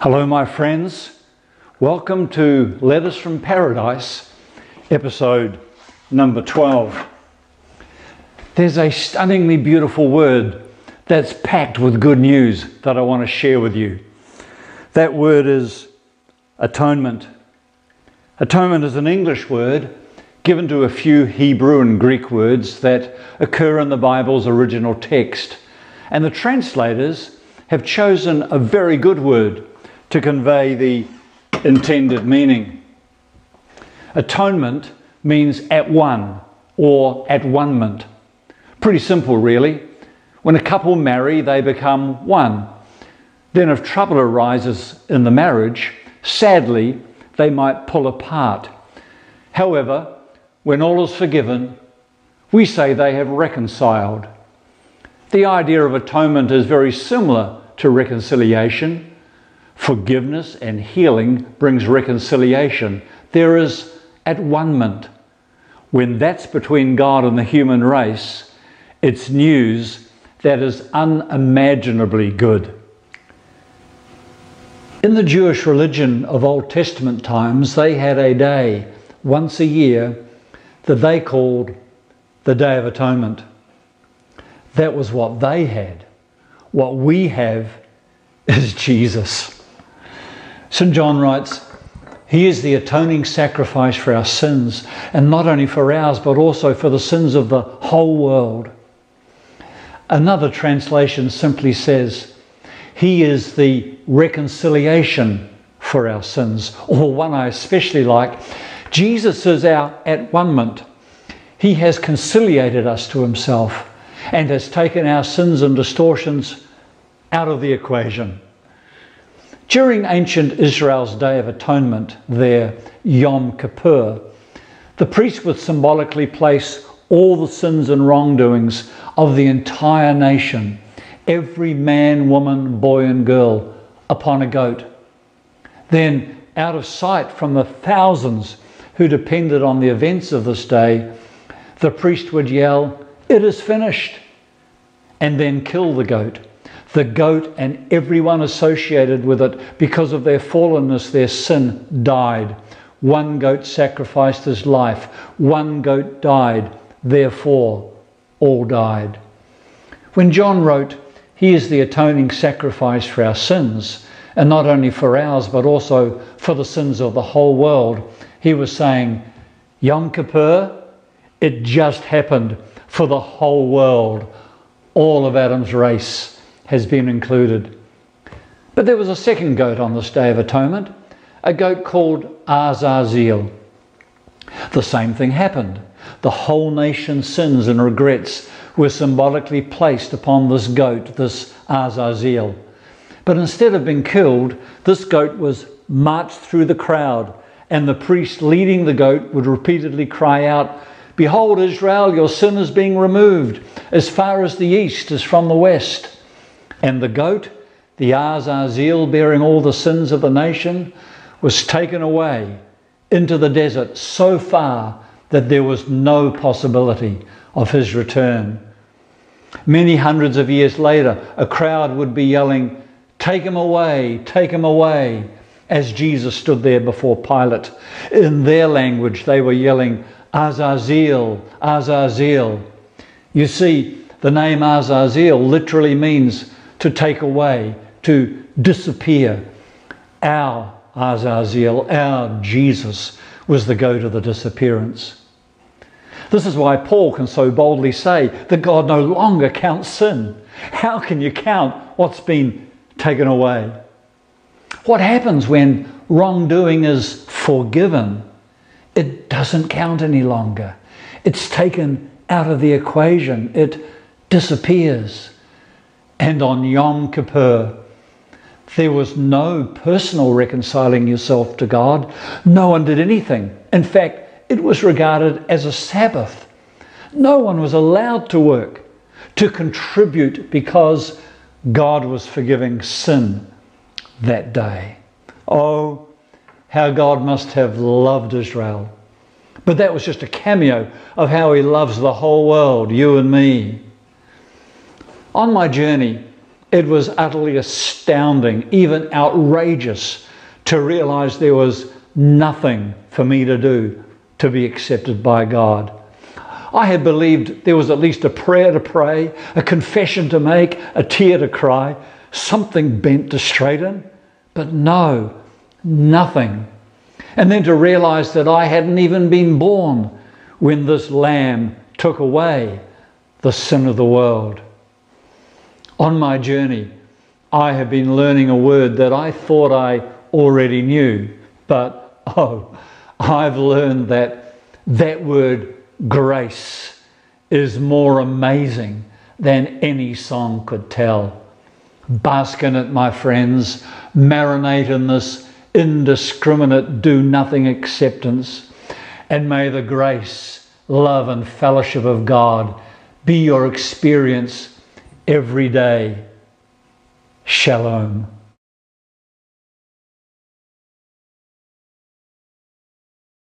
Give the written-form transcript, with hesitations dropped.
Hello, my friends. Welcome to Letters from Paradise, episode number 12. There's a stunningly beautiful word that's packed with good news that I want to share with you. That word is atonement. Atonement is an English word given to a few Hebrew and Greek words that occur in the Bible's original text. And the translators have chosen a very good word to convey the intended meaning. Atonement means at one or at one-ment. Pretty simple, really. When a couple marry, they become one. Then if trouble arises in the marriage, sadly, they might pull apart. However, when all is forgiven, we say they have reconciled. The idea of atonement is very similar to reconciliation. Forgiveness and healing brings reconciliation. There is at one-ment. When that's between God and the human race, it's news that is unimaginably good. In the Jewish religion of Old Testament times, they had a day once a year that they called the Day of Atonement. That was what they had. What we have is Jesus. St. John writes, "He is the atoning sacrifice for our sins, and not only for ours, but also for the sins of the whole world." Another translation simply says, "He is the reconciliation for our sins." Or one I especially like, Jesus is our at one-ment. He has conciliated us to himself and has taken our sins and distortions out of the equation. During ancient Israel's Day of Atonement, their Yom Kippur, the priest would symbolically place all the sins and wrongdoings of the entire nation, every man, woman, boy and girl, upon a goat. Then, out of sight from the thousands who depended on the events of this day, the priest would yell, "It is finished," and then kill the goat. The goat and everyone associated with it, because of their fallenness, their sin, died. One goat sacrificed his life. One goat died. Therefore, all died. When John wrote, "He is the atoning sacrifice for our sins," and not only for ours, but also for the sins of the whole world, he was saying, Yom Kippur, it just happened for the whole world. All of Adam's race has been included. But there was a second goat on this Day of Atonement, a goat called Azazel. The same thing happened. The whole nation's sins and regrets were symbolically placed upon this goat, this Azazel. But instead of being killed, this goat was marched through the crowd, and the priest leading the goat would repeatedly cry out, "Behold, Israel, your sin is being removed as far as the east is from the west." And the goat, the Azazel bearing all the sins of the nation, was taken away into the desert so far that there was no possibility of his return. Many hundreds of years later, a crowd would be yelling, take him away," as Jesus stood there before Pilate. In their language, they were yelling, "Azazel, Azazel." You see, the name Azazel literally means to take away, to disappear. Our Azazel, our Jesus, was the goat of the disappearance. This is why Paul can so boldly say that God no longer counts sin. How can you count what's been taken away? What happens when wrongdoing is forgiven? It doesn't count any longer. It's taken out of the equation. It disappears. And on Yom Kippur, there was no personal reconciling yourself to God. No one did anything. In fact, it was regarded as a Sabbath. No one was allowed to work, to contribute, because God was forgiving sin that day. Oh, how God must have loved Israel. But that was just a cameo of how he loves the whole world, you and me. On my journey, It was utterly astounding, even outrageous, to realize there was nothing for me to do to be accepted by God. I had believed there was at least a prayer to pray, a confession to make, a tear to cry, something bent to straighten, but no, nothing. And then to realize that I hadn't even been born when this Lamb took away the sin of the world. On my journey, I have been learning a word that I thought I already knew, but I've learned that word grace is more amazing than any song could tell. Bask in it, my friends. Marinate in this indiscriminate do-nothing acceptance. And may the grace, love and fellowship of God be your experience every day. Shalom.